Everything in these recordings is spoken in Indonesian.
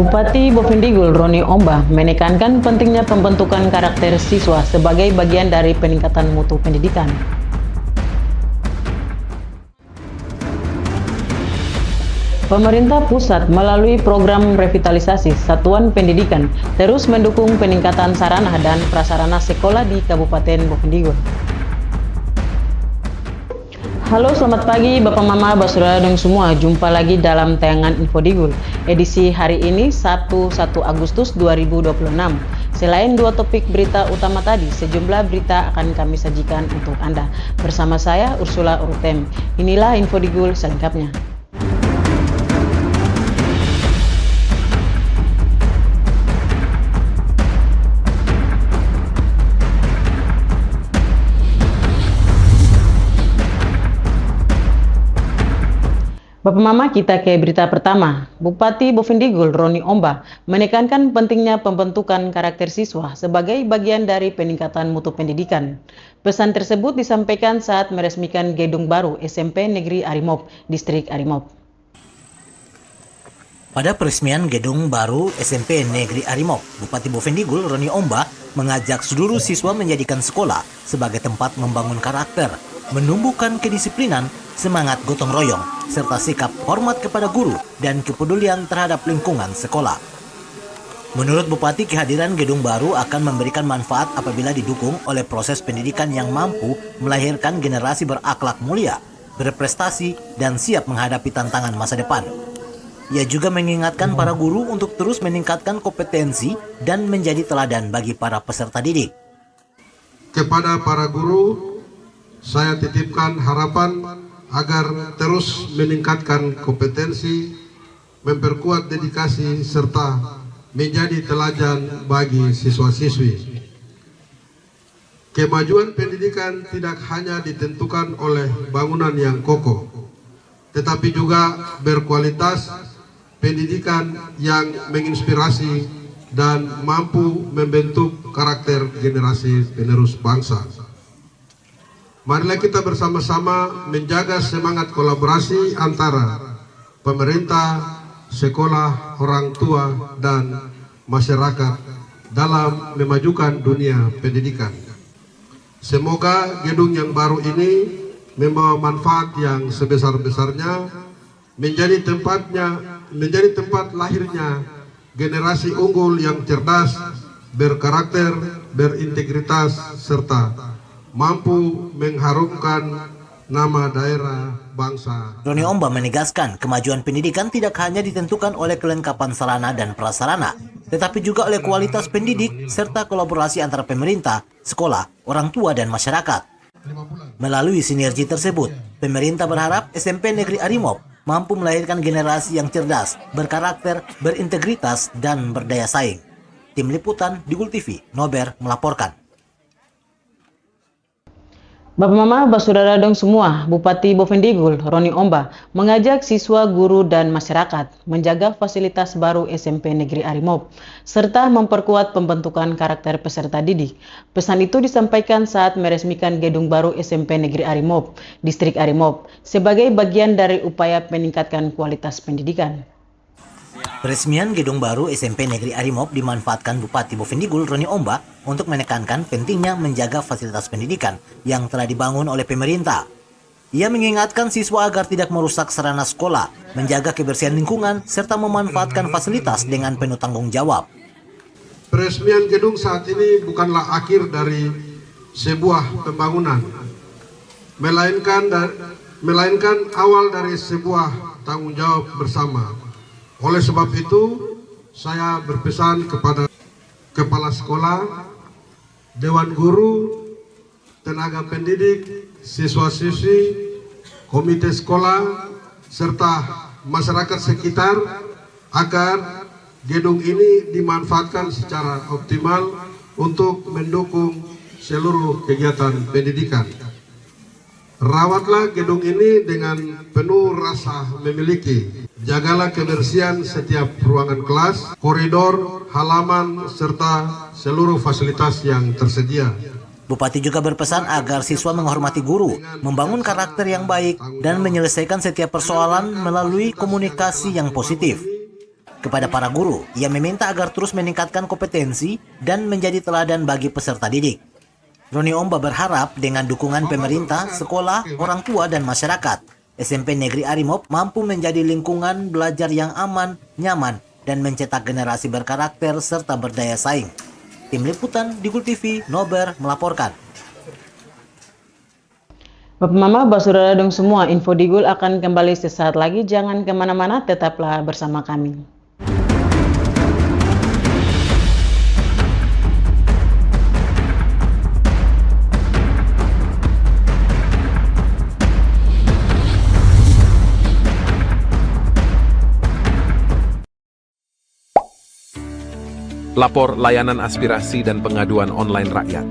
Bupati Bovendigul Roni Omba menekankan pentingnya pembentukan karakter siswa sebagai bagian dari peningkatan mutu pendidikan. Pemerintah pusat melalui program revitalisasi satuan pendidikan terus mendukung peningkatan sarana dan prasarana sekolah di Kabupaten Bovendigul. Halo, selamat pagi Bapak Mama, Basura dan semua. Jumpa lagi dalam tayangan Infodigul edisi hari ini Sabtu 1 Agustus 2026. Selain dua topik berita utama tadi, sejumlah berita akan kami sajikan untuk Anda. Bersama saya Ursula Urutem. Inilah Infodigul selengkapnya. Bapak Mama, kita ke berita pertama. Bupati Bovendigul Roni Omba menekankan pentingnya pembentukan karakter siswa sebagai bagian dari peningkatan mutu pendidikan. Pesan tersebut disampaikan saat meresmikan gedung baru SMP Negeri Arimop, Distrik Arimop. Pada peresmian gedung baru SMP Negeri Arimop, Bupati Bovendigul Roni Omba mengajak seluruh siswa menjadikan sekolah sebagai tempat membangun karakter, menumbuhkan kedisiplinan, semangat gotong royong, serta sikap hormat kepada guru dan kepedulian terhadap lingkungan sekolah. Menurut Bupati, kehadiran gedung baru akan memberikan manfaat apabila didukung oleh proses pendidikan yang mampu melahirkan generasi berakhlak mulia, berprestasi, dan siap menghadapi tantangan masa depan. Ia juga mengingatkan para guru untuk terus meningkatkan kompetensi dan menjadi teladan bagi para peserta didik. Kepada para guru, saya titipkan harapan agar terus meningkatkan kompetensi, memperkuat dedikasi, serta menjadi teladan bagi siswa-siswi. Kemajuan pendidikan tidak hanya ditentukan oleh bangunan yang kokoh, tetapi juga berkualitas pendidikan yang menginspirasi dan mampu membentuk karakter generasi penerus bangsa. Marilah kita bersama-sama menjaga semangat kolaborasi antara pemerintah, sekolah, orang tua, dan masyarakat dalam memajukan dunia pendidikan. Semoga gedung yang baru ini membawa manfaat yang sebesar-besarnya, menjadi tempat lahirnya generasi unggul yang cerdas, berkarakter, berintegritas, serta mampu mengharumkan nama daerah, bangsa. Roni Omba menegaskan kemajuan pendidikan tidak hanya ditentukan oleh kelengkapan sarana dan prasarana, tetapi juga oleh kualitas pendidik serta kolaborasi antara pemerintah, sekolah, orang tua, dan masyarakat. Melalui sinergi tersebut, pemerintah berharap SMP Negeri Arimop mampu melahirkan generasi yang cerdas, berkarakter, berintegritas, dan berdaya saing. Tim Liputan Digul TV, Nober melaporkan. Bapak Mama, Basudara dong semua, Bupati Bovendigul Roni Omba mengajak siswa, guru, dan masyarakat menjaga fasilitas baru SMP Negeri Arimop serta memperkuat pembentukan karakter peserta didik. Pesan itu disampaikan saat meresmikan gedung baru SMP Negeri Arimop, Distrik Arimop, sebagai bagian dari upaya meningkatkan kualitas pendidikan. Peresmian gedung baru SMP Negeri Arimop dimanfaatkan Bupati Bovendigul Roni Omba untuk menekankan pentingnya menjaga fasilitas pendidikan yang telah dibangun oleh pemerintah. Ia mengingatkan siswa agar tidak merusak sarana sekolah, menjaga kebersihan lingkungan, serta memanfaatkan fasilitas dengan penuh tanggung jawab. Peresmian gedung saat ini bukanlah akhir dari sebuah pembangunan, melainkan awal dari sebuah tanggung jawab bersama. Oleh sebab itu, saya berpesan kepada kepala sekolah, dewan guru, tenaga pendidik, siswa-siswi, komite sekolah, serta masyarakat sekitar agar gedung ini dimanfaatkan secara optimal untuk mendukung seluruh kegiatan pendidikan. Rawatlah gedung ini dengan penuh rasa memiliki. Jagalah kebersihan setiap ruangan kelas, koridor, halaman, serta seluruh fasilitas yang tersedia. Bupati juga berpesan agar siswa menghormati guru, membangun karakter yang baik, dan menyelesaikan setiap persoalan melalui komunikasi yang positif. Kepada para guru, ia meminta agar terus meningkatkan kompetensi dan menjadi teladan bagi peserta didik. Roni Omba berharap dengan dukungan pemerintah, sekolah, orang tua, dan masyarakat, SMP Negeri Arimop mampu menjadi lingkungan belajar yang aman, nyaman, dan mencetak generasi berkarakter serta berdaya saing. Tim Liputan Digul TV, Nober melaporkan. Bapak Mama, Basura dong semua, info Digul akan kembali sesaat lagi. Jangan kemana-mana, tetaplah bersama kami. Lapor layanan aspirasi dan pengaduan online rakyat.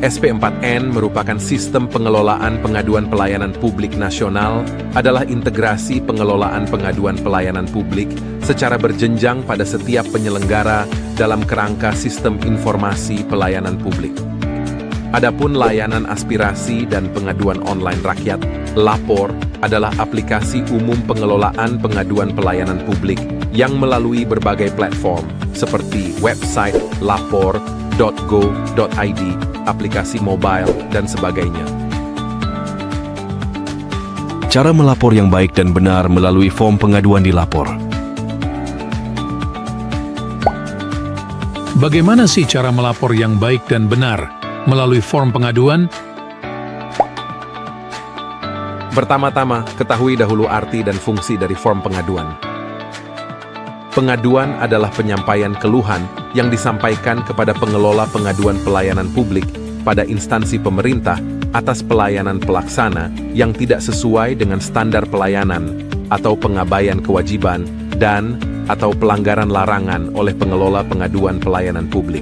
SP4N merupakan sistem pengelolaan pengaduan pelayanan publik nasional, adalah integrasi pengelolaan pengaduan pelayanan publik secara berjenjang pada setiap penyelenggara dalam kerangka sistem informasi pelayanan publik. Adapun layanan aspirasi dan pengaduan online rakyat, Lapor, adalah aplikasi umum pengelolaan pengaduan pelayanan publik yang melalui berbagai platform seperti website lapor.go.id, aplikasi mobile, dan sebagainya. Cara melapor yang baik dan benar melalui form pengaduan di Lapor. Bagaimana sih cara melapor yang baik dan benar melalui form pengaduan? Pertama-tama, ketahui dahulu arti dan fungsi dari form pengaduan. Pengaduan adalah penyampaian keluhan yang disampaikan kepada pengelola pengaduan pelayanan publik pada instansi pemerintah atas pelayanan pelaksana yang tidak sesuai dengan standar pelayanan atau pengabaian kewajiban dan atau pelanggaran larangan oleh pengelola pengaduan pelayanan publik.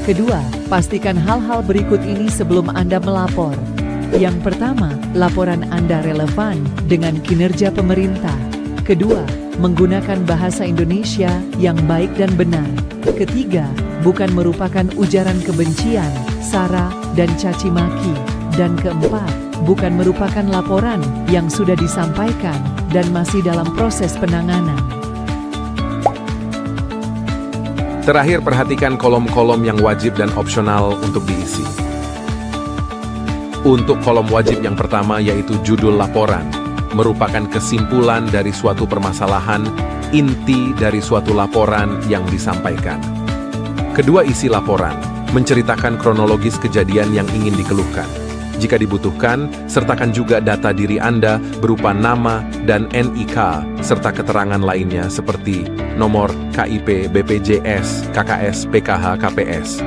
Kedua, pastikan hal-hal berikut ini sebelum Anda melapor. Yang pertama, laporan Anda relevan dengan kinerja pemerintah. Kedua, menggunakan bahasa Indonesia yang baik dan benar. Ketiga, bukan merupakan ujaran kebencian, sara, dan caci maki. Dan keempat, bukan merupakan laporan yang sudah disampaikan dan masih dalam proses penanganan. Terakhir, perhatikan kolom-kolom yang wajib dan opsional untuk diisi. Untuk kolom wajib yang pertama yaitu judul laporan, merupakan kesimpulan dari suatu permasalahan, inti dari suatu laporan yang disampaikan. Kedua, isi laporan, menceritakan kronologis kejadian yang ingin dikeluhkan. Jika dibutuhkan, sertakan juga data diri Anda berupa nama dan NIK, serta keterangan lainnya seperti nomor KIP, BPJS, KKS, PKH, KPS.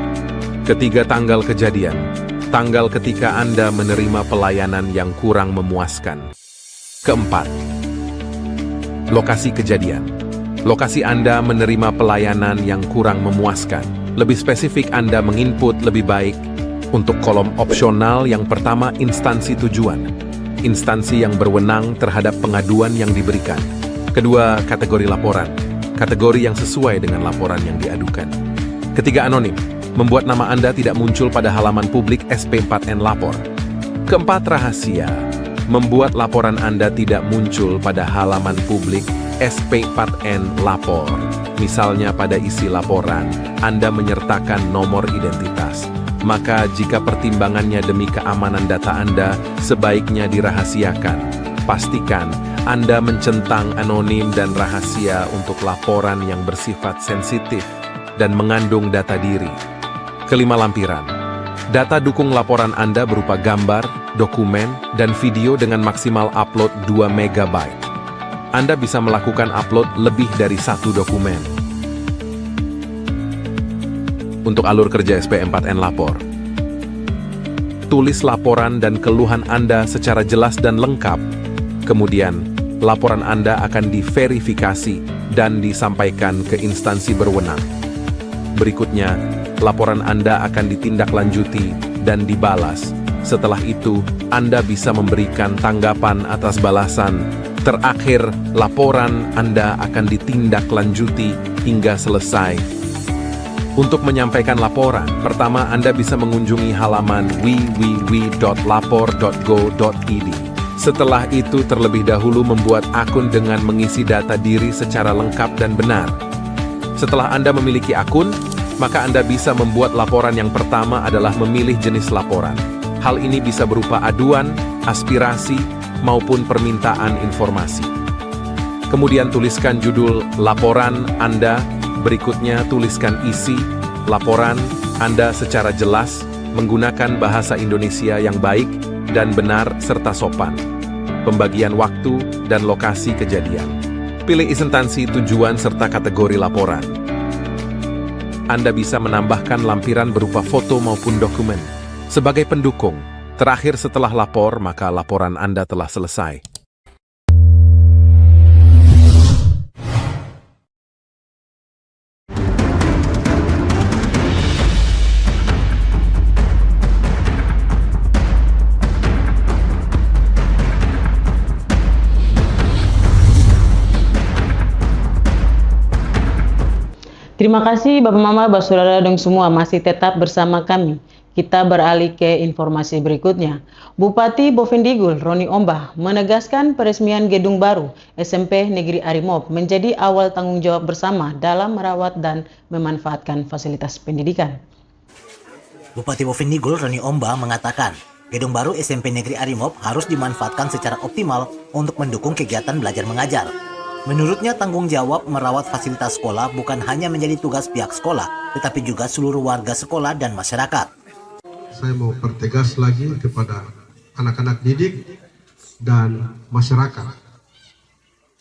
Ketiga, tanggal kejadian. Tanggal ketika Anda menerima pelayanan yang kurang memuaskan. Keempat, lokasi kejadian. Lokasi Anda menerima pelayanan yang kurang memuaskan. Lebih spesifik, Anda menginput lebih baik. Untuk kolom opsional yang pertama, instansi tujuan. Instansi yang berwenang terhadap pengaduan yang diberikan. Kedua, kategori laporan. Kategori yang sesuai dengan laporan yang diadukan. Ketiga, anonim. Membuat nama Anda tidak muncul pada halaman publik SP4N Lapor. Keempat, rahasia. Membuat laporan Anda tidak muncul pada halaman publik SP4N Lapor. Misalnya pada isi laporan, Anda menyertakan nomor identitas. Maka jika pertimbangannya demi keamanan data Anda, sebaiknya dirahasiakan. Pastikan Anda mencentang anonim dan rahasia untuk laporan yang bersifat sensitif dan mengandung data diri. Kelima, lampiran. Data dukung laporan Anda berupa gambar, dokumen, dan video dengan maksimal upload 2 MB. Anda bisa melakukan upload lebih dari 1 dokumen. Untuk alur kerja SP4N Lapor. Tulis laporan dan keluhan Anda secara jelas dan lengkap. Kemudian, laporan Anda akan diverifikasi dan disampaikan ke instansi berwenang. Berikutnya, laporan Anda akan ditindaklanjuti dan dibalas. Setelah itu, Anda bisa memberikan tanggapan atas balasan. Terakhir, laporan Anda akan ditindaklanjuti hingga selesai. Untuk menyampaikan laporan, pertama Anda bisa mengunjungi halaman www.lapor.go.id. Setelah itu terlebih dahulu membuat akun dengan mengisi data diri secara lengkap dan benar. Setelah Anda memiliki akun, maka Anda bisa membuat laporan. Yang pertama adalah memilih jenis laporan. Hal ini bisa berupa aduan, aspirasi, maupun permintaan informasi. Kemudian tuliskan judul laporan Anda, berikutnya tuliskan isi laporan Anda secara jelas, menggunakan bahasa Indonesia yang baik dan benar serta sopan. Pembagian waktu dan lokasi kejadian. Pilih instansi tujuan serta kategori laporan. Anda bisa menambahkan lampiran berupa foto maupun dokumen. Sebagai pendukung, terakhir setelah lapor, maka laporan Anda telah selesai. Terima kasih Bapak Mama, Saudara dan semua masih tetap bersama kami. Kita beralih ke informasi berikutnya. Bupati Bovendigul, Roni Ombah, menegaskan peresmian gedung baru SMP Negeri Arimob menjadi awal tanggung jawab bersama dalam merawat dan memanfaatkan fasilitas pendidikan. Bupati Bovendigul Roni Ombah mengatakan, gedung baru SMP Negeri Arimob harus dimanfaatkan secara optimal untuk mendukung kegiatan belajar mengajar. Menurutnya, tanggung jawab merawat fasilitas sekolah bukan hanya menjadi tugas pihak sekolah, tetapi juga seluruh warga sekolah dan masyarakat. Saya mau pertegas lagi kepada anak-anak didik dan masyarakat.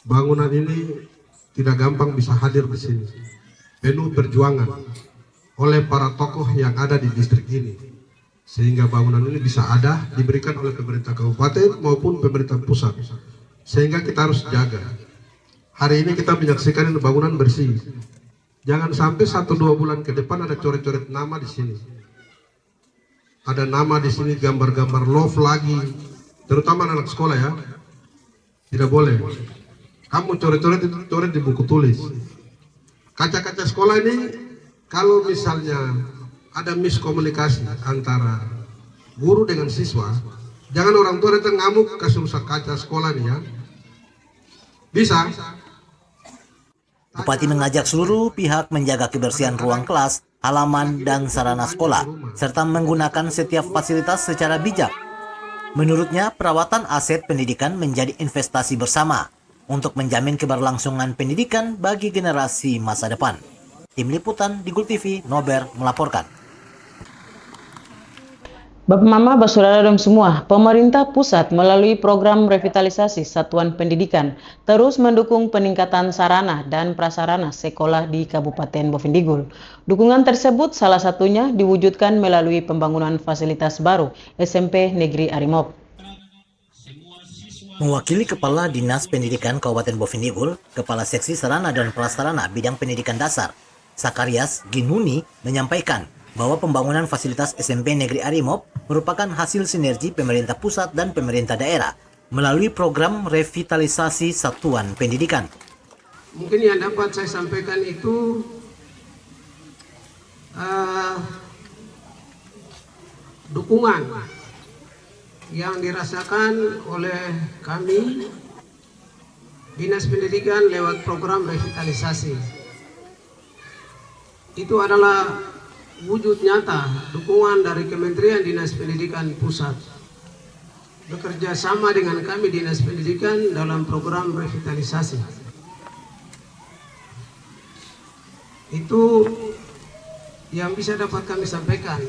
Bangunan ini tidak gampang bisa hadir di sini. Penuh perjuangan oleh para tokoh yang ada di distrik ini. Sehingga bangunan ini bisa ada, diberikan oleh pemerintah kabupaten maupun pemerintah pusat. Sehingga kita harus jaga. Hari ini kita menyaksikan ini bangunan bersih. Jangan sampai 1-2 bulan ke depan ada coret-coret nama di sini. Ada nama di sini, gambar-gambar love lagi, terutama anak sekolah ya. Tidak boleh. Kamu coret-coret itu coret di buku tulis. Kaca-kaca sekolah ini, kalau misalnya ada miskomunikasi antara guru dengan siswa, jangan orang tua datang ngamuk kasih rusak kaca sekolah nih ya. Bisa. Bupati mengajak seluruh pihak menjaga kebersihan ruang kelas, halaman, dan sarana sekolah, serta menggunakan setiap fasilitas secara bijak. Menurutnya, perawatan aset pendidikan menjadi investasi bersama untuk menjamin keberlangsungan pendidikan bagi generasi masa depan. Tim Liputan di Gul TV, Nober melaporkan. Bapak Mama, Saudara dan semua, pemerintah pusat melalui program revitalisasi satuan pendidikan terus mendukung peningkatan sarana dan prasarana sekolah di Kabupaten Bovendigul. Dukungan tersebut salah satunya diwujudkan melalui pembangunan fasilitas baru SMP Negeri Arimob. Mewakili Kepala Dinas Pendidikan Kabupaten Bovendigul, Kepala Seksi Sarana dan Prasarana Bidang Pendidikan Dasar, Sakarias Ginuni, menyampaikan bahwa pembangunan fasilitas SMP Negeri Arimob merupakan hasil sinergi pemerintah pusat dan pemerintah daerah melalui program revitalisasi satuan pendidikan. Mungkin yang dapat saya sampaikan itu dukungan yang dirasakan oleh kami Dinas Pendidikan lewat program revitalisasi. Itu adalah wujud nyata dukungan dari Kementerian Dinas Pendidikan Pusat bekerja sama dengan kami Dinas Pendidikan dalam program revitalisasi. Itu yang bisa dapat kami sampaikan.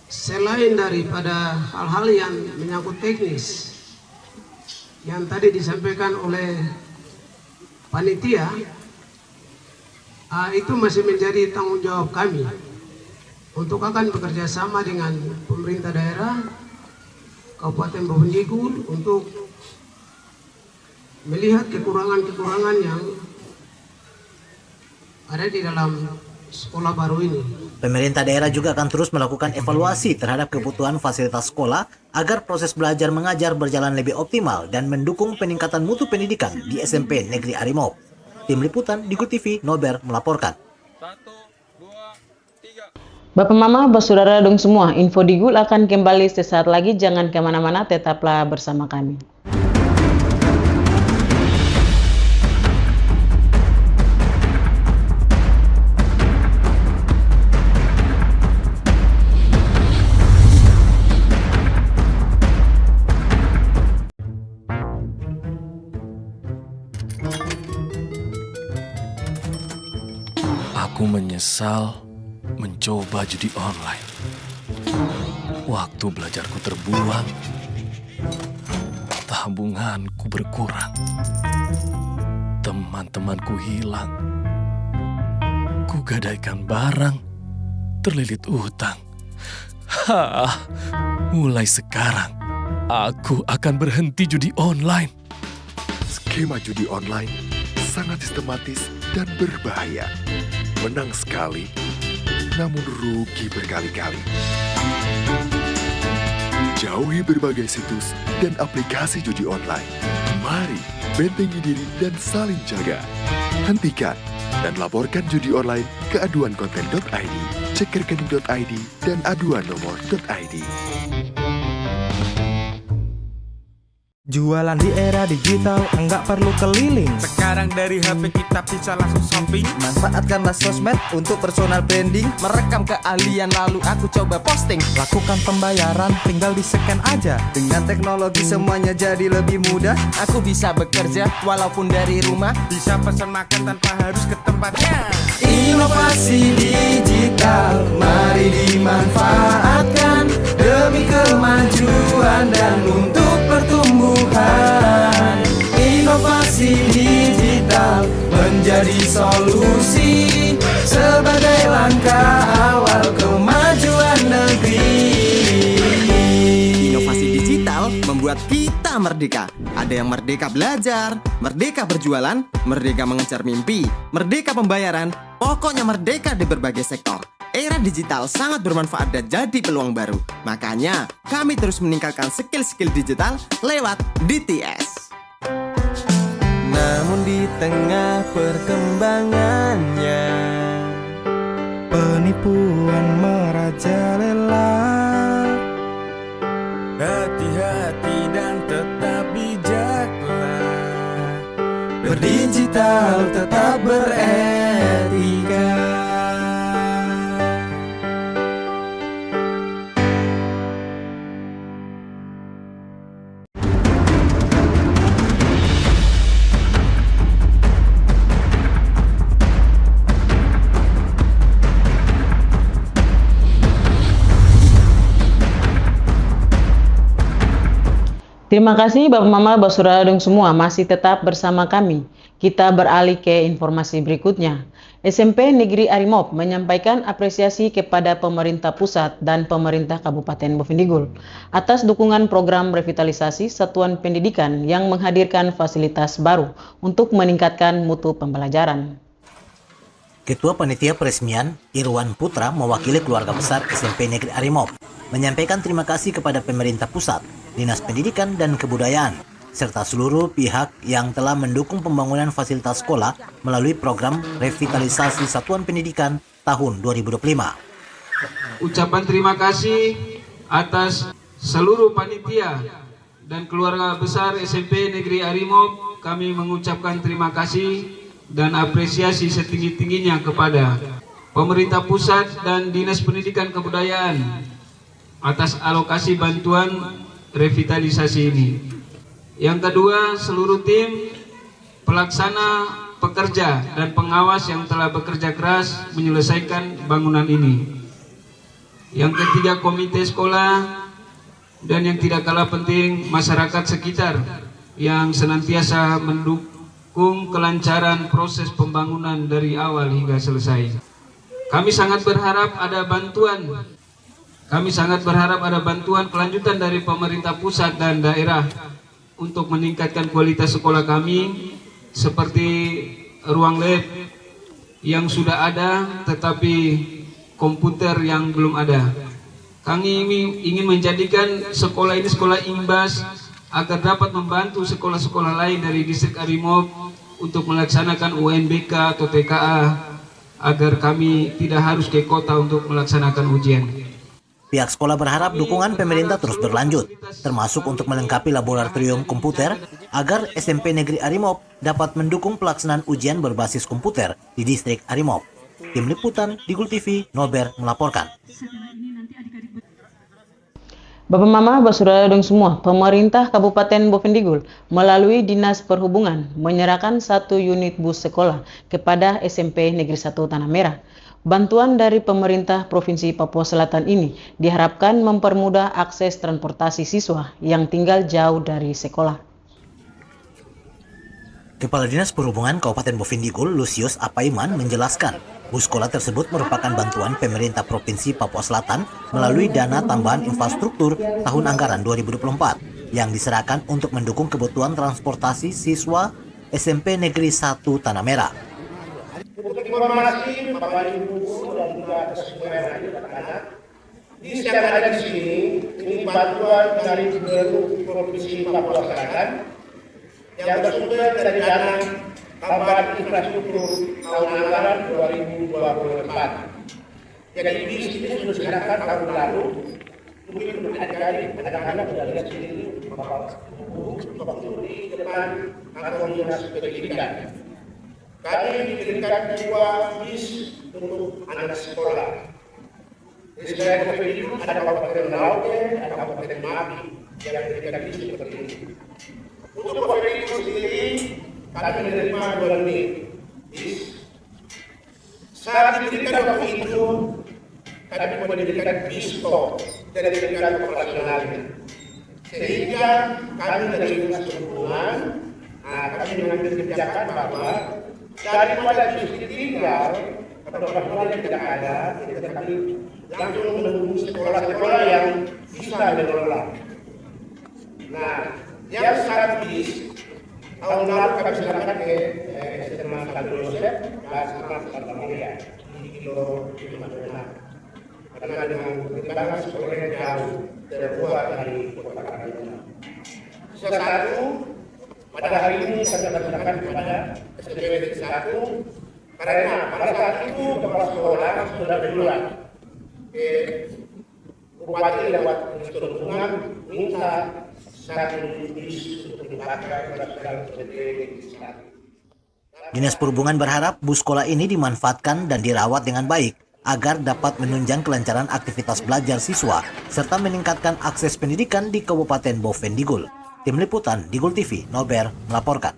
Selain daripada hal-hal yang menyangkut teknis yang tadi disampaikan oleh panitia, itu masih menjadi tanggung jawab kami untuk akan bekerja sama dengan pemerintah daerah Kabupaten Bovendigul untuk melihat kekurangan-kekurangan yang ada di dalam sekolah baru ini. Pemerintah daerah juga akan terus melakukan evaluasi terhadap kebutuhan fasilitas sekolah agar proses belajar mengajar berjalan lebih optimal dan mendukung peningkatan mutu pendidikan di SMP Negeri Arimob. Tim Liputan di Gul TV, Nober melaporkan. Bapak Mama, Saudara dong semua, info Digul akan kembali sesaat lagi, jangan kemana-mana, tetaplah bersama kami. Aku menyesal mencoba judi online. Waktu belajarku terbuang, tabunganku berkurang, teman-temanku hilang, kugadaikan barang, terlilit utang. Mulai sekarang, aku akan berhenti judi online. Skema judi online sangat sistematis dan berbahaya. Menang sekali, namun rugi berkali-kali. Jauhi berbagai situs dan aplikasi judi online. Mari bentengi diri dan saling jaga. Hentikan dan laporkan judi online ke aduankonten.id, cekrekening.id, dan aduannomor.id. Jualan di era digital, enggak perlu keliling. Sekarang dari HP kita bisa langsung shopping. Manfaatkanlah sosmed untuk personal branding. Merekam keahlian lalu aku coba posting. Lakukan pembayaran, tinggal di-scan aja. Dengan teknologi semuanya jadi lebih mudah. Aku bisa bekerja walaupun dari rumah. Bisa pesan makan tanpa harus ke tempatnya. Inovasi digital, mari dimanfaatkan demi kemajuan dan untuk pertumbuhan. Inovasi digital menjadi solusi sebagai langkah awal kemajuan negeri. Inovasi digital membuat kita merdeka. Ada yang merdeka belajar, merdeka berjualan, merdeka mengejar mimpi, merdeka pembayaran, pokoknya merdeka di berbagai sektor. Era digital sangat bermanfaat dan jadi peluang baru. Makanya, kami terus meningkatkan skill-skill digital lewat DTS. Namun di tengah perkembangannya, penipuan merajalela. Hati-hati dan tetap bijaklah. Berdigital tetap beretika. Terima kasih Bapak Mama, Saudara dong semua, masih tetap bersama kami. Kita beralih ke informasi berikutnya. SMP Negeri Arimop menyampaikan apresiasi kepada pemerintah pusat dan pemerintah Kabupaten Boven Digul atas dukungan program revitalisasi satuan pendidikan yang menghadirkan fasilitas baru untuk meningkatkan mutu pembelajaran. Ketua Panitia Peresmian Irwan Putra mewakili keluarga besar SMP Negeri Arimop menyampaikan terima kasih kepada pemerintah pusat, Dinas Pendidikan dan Kebudayaan, serta seluruh pihak yang telah mendukung pembangunan fasilitas sekolah melalui program revitalisasi satuan pendidikan tahun 2025. Ucapan terima kasih atas seluruh panitia dan keluarga besar SMP Negeri Arimop. Kami mengucapkan terima kasih dan apresiasi setinggi-tingginya kepada pemerintah pusat dan Dinas Pendidikan Kebudayaan atas alokasi bantuan revitalisasi ini. Yang kedua, seluruh tim pelaksana, pekerja, dan pengawas yang telah bekerja keras menyelesaikan bangunan ini. Yang ketiga, komite sekolah, dan yang tidak kalah penting, masyarakat sekitar yang senantiasa mendukung kelancaran proses pembangunan dari awal hingga selesai. Kami sangat berharap ada bantuan kelanjutan dari pemerintah pusat dan daerah untuk meningkatkan kualitas sekolah kami, seperti ruang lab yang sudah ada tetapi komputer yang belum ada. Kami ingin menjadikan sekolah ini sekolah imbas agar dapat membantu sekolah-sekolah lain dari distrik Arimop untuk melaksanakan UNBK atau TKA agar kami tidak harus ke kota untuk melaksanakan ujian. Pihak sekolah berharap dukungan pemerintah terus berlanjut, termasuk untuk melengkapi laboratorium komputer agar SMP Negeri Arimop dapat mendukung pelaksanaan ujian berbasis komputer di distrik Arimop. Tim Liputan Digul TV, Nober melaporkan. Bapak Mama, Basaudara dong semua, pemerintah Kabupaten Bovendigul melalui Dinas Perhubungan menyerahkan 1 unit bus sekolah kepada SMP Negeri 1 Tanah Merah. Bantuan dari pemerintah Provinsi Papua Selatan ini diharapkan mempermudah akses transportasi siswa yang tinggal jauh dari sekolah. Kepala Dinas Perhubungan Kabupaten Bovendigul, Lucius Apaiman, menjelaskan, bus sekolah tersebut merupakan bantuan pemerintah Provinsi Papua Selatan melalui dana tambahan infrastruktur tahun anggaran 2024 yang diserahkan untuk mendukung kebutuhan transportasi siswa SMP Negeri 1 Tanah Merah. Untuk informasi Bapak Ibu dan juga semuanya anak-anak, list yang ada di sini ini bantuan dari Gubernur Provinsi Papua Selatan yang bersumber dari dana tambahan infrastruktur tahun anggaran 2024. Jadi bis ini sudah diserahkan tahun lalu. Mungkin adik-adik anak-anak sudah lihat sini Bapak Ibu di depan kantor dinas pendidikan. Kami diberikan 2 bis untuk anak sekolah. Di selain Bovendigul ada Kabupaten Merauke, ada Kabupaten Mapi yang diberikan bis seperti ini. Untuk Bovendigul sendiri, kami menerima 2 unit bis. Saat diberikan waktu itu, kami mendirikan bis stop dan diberikan operasionalnya. Sehingga kami dari Dinas Perhubungan, kami mengambil kebijakan bahwa daripada bis ditinggal, operasional yang tidak ada, kami langsung menunggu sekolah-sekolah yang bisa mengelola. Nah, yang 1 bis tahun lalu kami serahkan ke SMA Santo Yosef dan SMA Santa Maria di Kilo 56. Karena dengan pertimbangan sekolahnya jauh terbuat dari kota Karantina. Sisa 1 pada hari ini kami akan serahkan kepada SMP Negeri 1 karena pada saat itu kepala sekolah sudah berjuang. Bupati lewat Dinas Perhubungan minta 1 bis untuk dipakai pada SMP Negeri 1. Dinas Perhubungan berharap bus sekolah ini dimanfaatkan dan dirawat dengan baik agar dapat menunjang kelancaran aktivitas belajar siswa serta meningkatkan akses pendidikan di Kabupaten Bovendigul. Tim Liputan Digul TV, Nober melaporkan.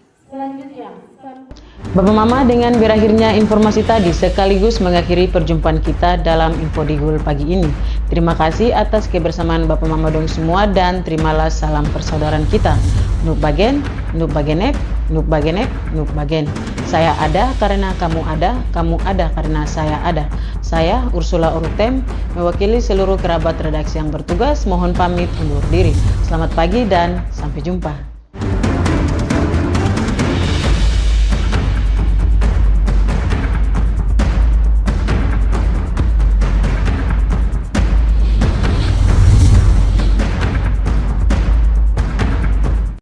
Bapak Mama, dengan berakhirnya informasi tadi sekaligus mengakhiri perjumpaan kita dalam Info Digul pagi ini. Terima kasih atas kebersamaan Bapak Mama dong semua dan terimalah salam persaudaraan kita. Nuk bagen, nuk bagenep, nuk bagenep, nuk bagen. Saya ada karena kamu ada karena saya ada. Saya Ursula Urutem, mewakili seluruh kerabat redaksi yang bertugas, mohon pamit undur diri. Selamat pagi dan sampai jumpa.